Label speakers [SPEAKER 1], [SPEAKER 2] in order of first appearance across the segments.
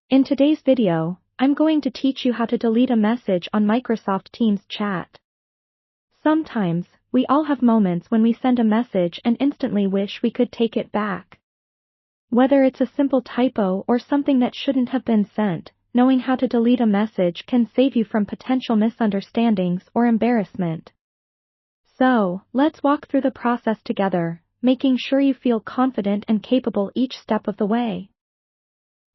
[SPEAKER 1] In today's video, I'm going to teach you how to delete a message on Microsoft Teams chat. Sometimes, we all have moments when we send a message and instantly wish we could take it back. Whether it's a simple typo or something that shouldn't have been sent, knowing how to delete a message can save you from potential misunderstandings or embarrassment. So, let's walk through the process together, making sure you feel confident and capable each step of the way.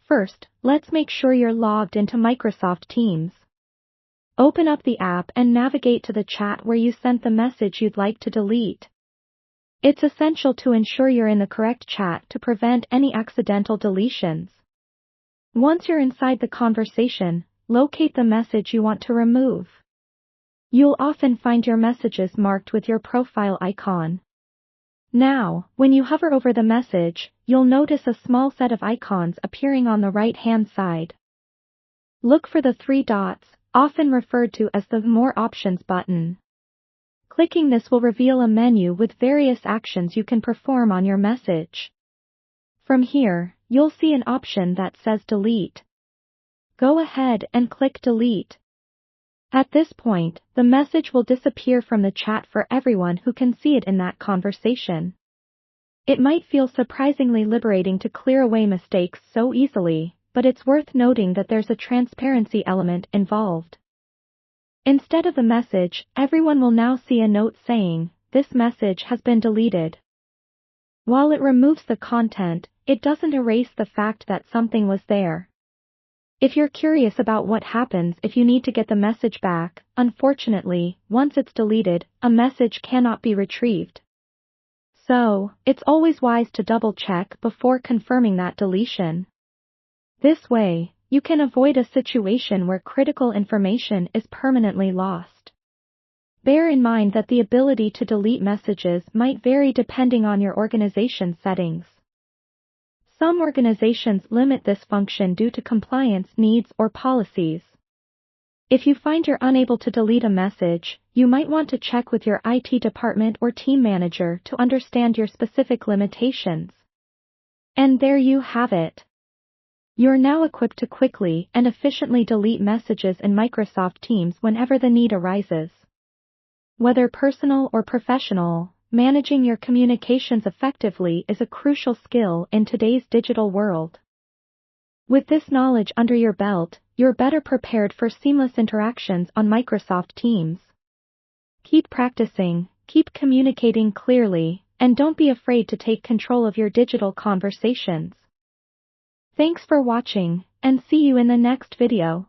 [SPEAKER 1] First, let's make sure you're logged into Microsoft Teams. Open up the app and navigate to the chat where you sent the message you'd like to delete. It's essential to ensure you're in the correct chat to prevent any accidental deletions. Once you're inside the conversation, locate the message you want to remove. You'll often find your messages marked with your profile icon. Now, when you hover over the message, you'll notice a small set of icons appearing on the right-hand side. Look for the three dots, often referred to as the More Options button. Clicking this will reveal a menu with various actions you can perform on your message. From here, you'll see an option that says Delete. Go ahead and click Delete. At this point, the message will disappear from the chat for everyone who can see it in that conversation. It might feel surprisingly liberating to clear away mistakes so easily, but it's worth noting that there's a transparency element involved. Instead of the message, everyone will now see a note saying, "This message has been deleted." While it removes the content, it doesn't erase the fact that something was there. If you're curious about what happens if you need to get the message back, unfortunately, once it's deleted, a message cannot be retrieved. So, it's always wise to double-check before confirming that deletion. This way, you can avoid a situation where critical information is permanently lost. Bear in mind that the ability to delete messages might vary depending on your organization's settings. Some organizations limit this function due to compliance needs or policies. If you find you're unable to delete a message, you might want to check with your IT department or team manager to understand your specific limitations. And there you have it. You're now equipped to quickly and efficiently delete messages in Microsoft Teams whenever the need arises. Whether personal or professional, managing your communications effectively is a crucial skill in today's digital world. With this knowledge under your belt, you're better prepared for seamless interactions on Microsoft Teams. Keep practicing, keep communicating clearly, and don't be afraid to take control of your digital conversations. Thanks for watching, and see you in the next video.